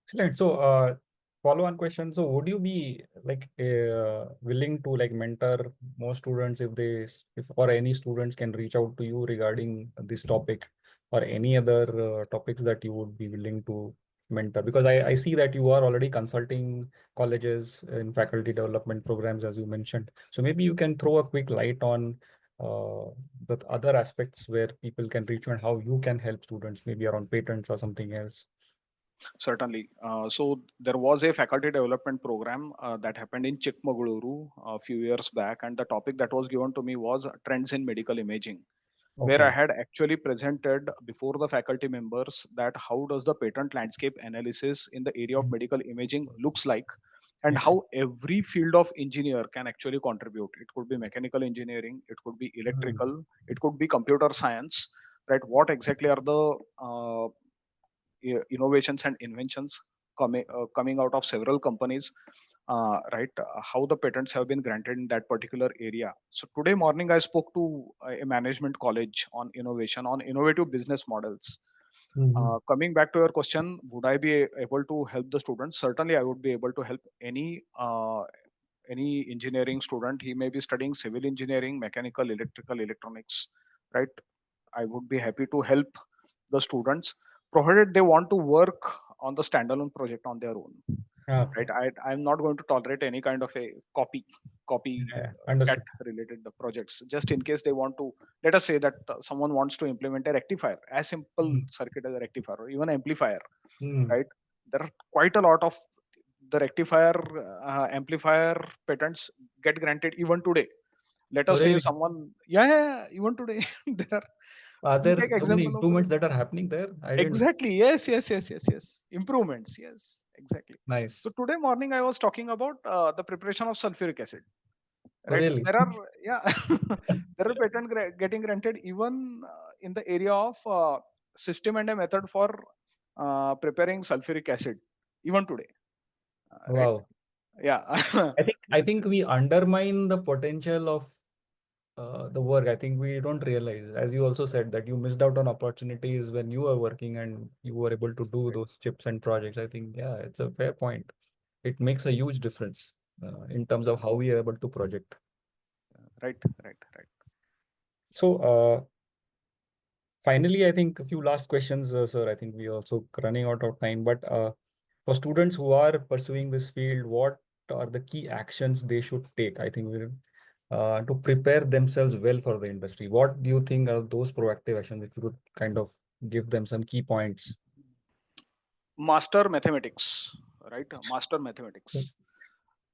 excellent. So, follow-on question. So, would you be like willing to like mentor more students if if or any students can reach out to you regarding this topic or any other topics that you would be willing to mentor? Because I see that you are already consulting colleges in faculty development programs, as you mentioned. So, maybe you can throw a quick light on uh, the other aspects where people can reach you and how you can help students, maybe around patents or something else. Certainly. So there was a faculty development program that happened in Chikmagaluru a few years back, and the topic that was given to me was trends in medical imaging, where I Okay. had actually presented before the faculty members that how does the patent landscape analysis in the area of medical imaging looks like, and Excellent. how every field of engineer can actually contribute. It could be mechanical engineering, it could be Mm, electrical, it could be computer science, right? What exactly are the innovations and inventions coming out of several companies? right? How the patents have been granted in that particular area. So today morning I spoke to a management college on innovation, on innovative business models. Mhm. Coming back to your question, would I be able to help the students? Certainly, I would be able to help any engineering student. He may be studying civil engineering, mechanical, electrical, electronics, right? I would be happy to help the students, provided they want to work on the standalone project on their own, Okay. right? I'm not going to tolerate any kind of a copy Yeah, cat understood. related projects, just in case they want to. Let us say that someone wants to implement a rectifier, as simple Mm. circuit as a rectifier or even amplifier, Mm. right? There are quite a lot of the rectifier amplifier patents get granted even today. Let Oh, us say really? someone, yeah, yeah, yeah, even today there are. Are You there take so many example of improvements that are happening there? I didn't. exactly, yes, yes, yes, yes, yes, improvements, yes, exactly. So Nice. today morning I was talking about the preparation of sulfuric acid, Oh, right? really? There are, yeah, there are getting granted even in the area of system and a method for preparing sulfuric acid even today, right? Wow. Yeah. I think we undermine the potential of the work. I think we don't realize, as you also said, that you missed out on opportunities when you were working and you were able to do Right, those chips and projects. I think, yeah, it's a fair point. It makes a huge difference in terms of how we are able to project. right, right, right. So, finally, I think a few last questions, sir. I think we are also running out of time. But for students who are pursuing this field, what are the key actions they should take? I think to prepare themselves well for the industry. What do you think are those proactive actions? If you could kind of give them some key points. Master mathematics, right? Master Mm. mathematics.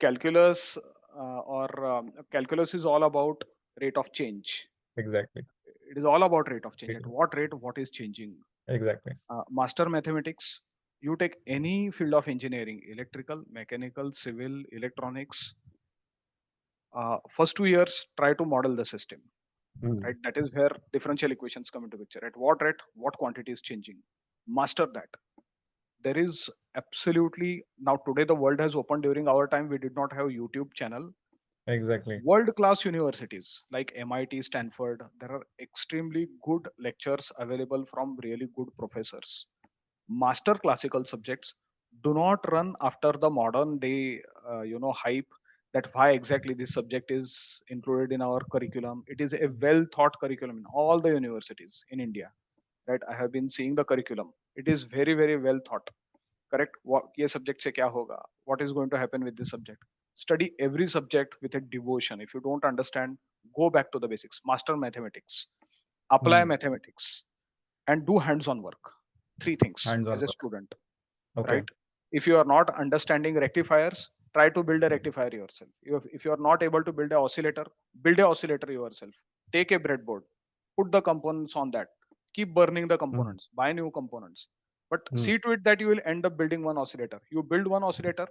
Calculus or calculus is all about rate of change. Exactly. It is all about rate of change. At what rate, what is changing? Exactly. Master mathematics. You take any field of engineering, electrical, mechanical, civil, electronics. First 2 years, try to model the system. Mm. Right, that is where differential equations come into picture. At what rate, what quantity is changing? Master that. There is absolutely, now today the world has opened. During our time we did not have YouTube channel. Exactly. World class universities like MIT, Stanford, there are extremely good lectures available from really good professors. Master classical subjects. Do not run after the modern day hype that why exactly this subject is included in our curriculum. It is a well thought curriculum in all the universities in India, right? I have been seeing the curriculum. It is very, very well thought. Correct, what ये subject से क्या होगा, what is going to happen with this subject. Study every subject with a devotion. If you don't understand, go back to the basics. Master mathematics, apply Mm. mathematics, and do hands on work. Three things Hands-on as a work. student, Okay. right? If you are not understanding rectifiers, try to build a rectifier yourself. If you are not able to build a oscillator yourself. Take a breadboard, put the components on that, keep burning the Mm. components, buy new components, but Mm. see to it that you will end up building one oscillator. You build one oscillator,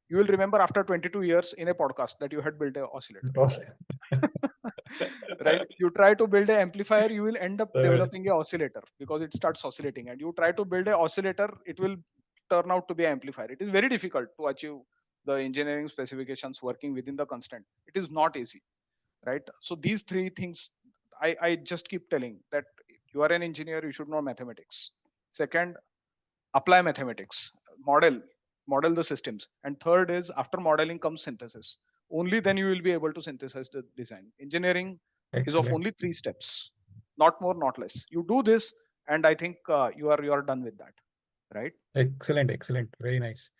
you will remember after 22 years in a podcast that you had built a oscillator. Awesome. Right, you try to build an amplifier, you will end up Uh, developing a oscillator because it starts oscillating, and you try to build a oscillator, it will turn out to be an amplifier. It is very difficult to achieve the engineering specifications working within the constant. It is not easy, right? So these three things, I just keep telling that you are an engineer, you should know mathematics. Second, apply mathematics, model model the systems. And third is, after modeling comes synthesis. Only then you will be able to synthesize the design. Engineering is of Excellent. only three steps, not more, not less. You do this, and I think you are done with that, right? Excellent. Excellent. Very nice.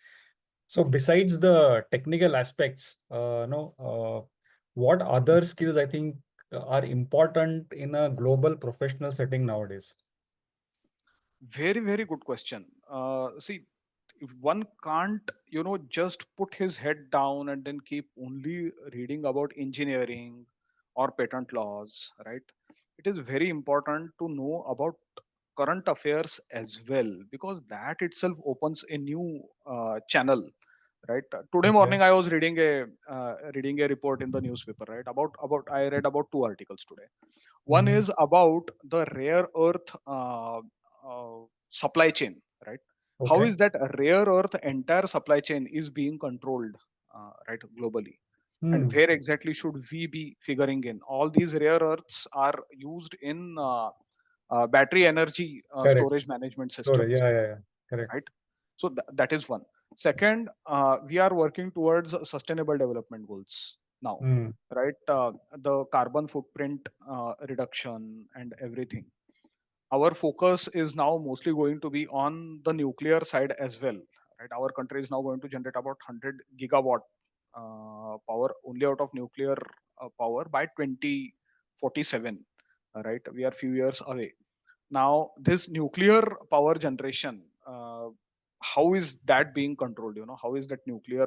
So besides the technical aspects, no, what other skills I think are important in a global professional setting nowadays? Very, very good question. See, if one can't, just put his head down and then keep only reading about engineering or patent laws, right? It is very important to know about current affairs as well, because that itself opens a new channel, right? Today Okay. morning I was reading a report in the newspaper, right? About I read about two articles today. One Hmm. is about the rare earth supply chain, right? How Okay. is that rare earth entire supply chain is being controlled right, globally. And where exactly should we be figuring in? All these rare earths are used in battery energy Correct. storage management Storage. systems, Yeah. Correct. right? So that is one. Second, we are working towards sustainable development goals now, Hmm. right? The carbon footprint reduction and everything. Our focus is now mostly going to be on the nuclear side as well, right? Our country is now going to generate about 100 gigawatt power only out of nuclear power by 2047, right? We are few years away. Now this nuclear power generation, how is that being controlled? How is that nuclear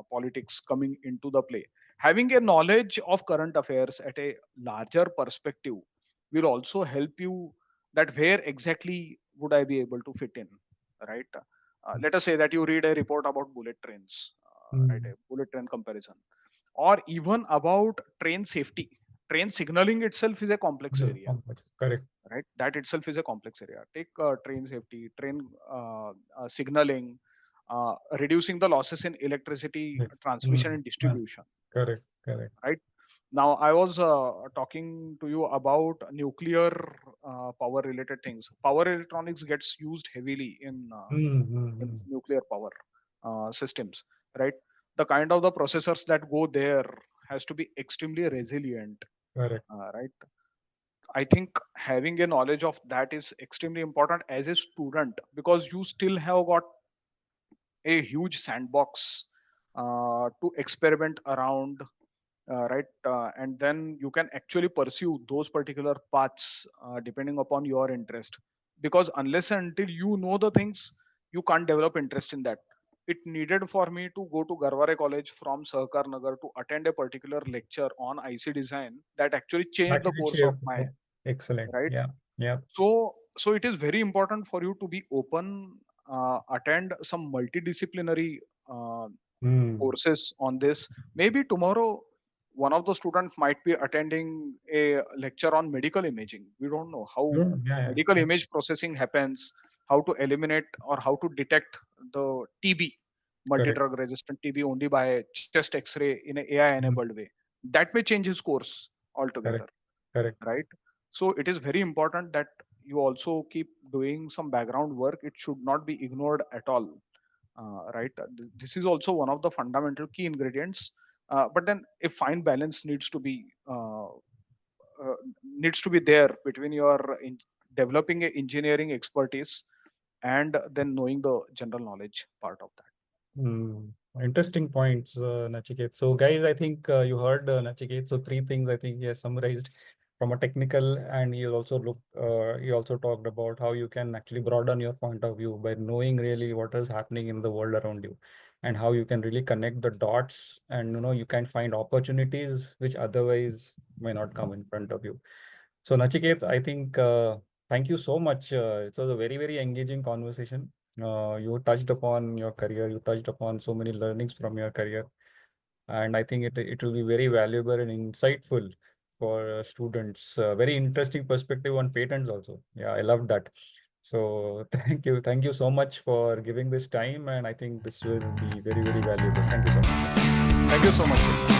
politics coming into the play? Having a knowledge of current affairs at a larger perspective will also help you, that where exactly would I be able to fit in, right? Let us say that you read a report about bullet trains, right? Hmm. A bullet train comparison, or even about train safety. Train signaling itself is a complex This is area, complex. Correct. right? That itself is a complex area. Take train safety, train signaling, reducing the losses in electricity Yes. transmission and distribution, Correct. Correct. right? Now I was talking to you about nuclear power related things. Power electronics gets used heavily in Hmm. nuclear power systems, right? The kind of the processors that go there has to be extremely resilient, Correct. right? I think having a knowledge of that is extremely important as a student, because you still have got a huge sandbox to experiment around, right? And then you can actually pursue those particular paths depending upon your interest. Because unless and until you know the things, you can't develop interest in that. It needed for me to go to Garware College from Sahkar Nagar to attend a particular lecture on IC design that actually changed the Actually, course of my, excellent. right? Yeah. Yeah. So it is very important for you to be open, attend some multidisciplinary uh, Hmm. courses on this. Maybe tomorrow one of the students might be attending a lecture on medical imaging. We don't know how medical Yeah. image processing happens, how to eliminate or how to detect the TB, multi Correct. drug resistant TB, only by chest x-ray in an AI Hmm. enabled way. That may change his course altogether, Correct. Correct. right? So it is very important that you also keep doing some background work. It should not be ignored at all, right? This is also one of the fundamental key ingredients. But then a fine balance needs to be there between your developing a engineering expertise and then knowing the general knowledge part of that. Hmm. Interesting points, Nachiket. So, guys, I think you heard Nachiket. So, three things I think he has summarized from a technical, and he also talked about how you can actually broaden your point of view by knowing really what is happening in the world around you, and how you can really connect the dots, and you can find opportunities which otherwise may not come in front of you. So, Nachiket, I think thank you so much. It was a very, very engaging conversation. You touched upon your career, you touched upon so many learnings from your career, and I think it will be very valuable and insightful for students. Very interesting perspective on patents also. Yeah, I love that. So thank you so much for giving this time, and I think this will be very, very valuable. Thank you so much. Thank you so much.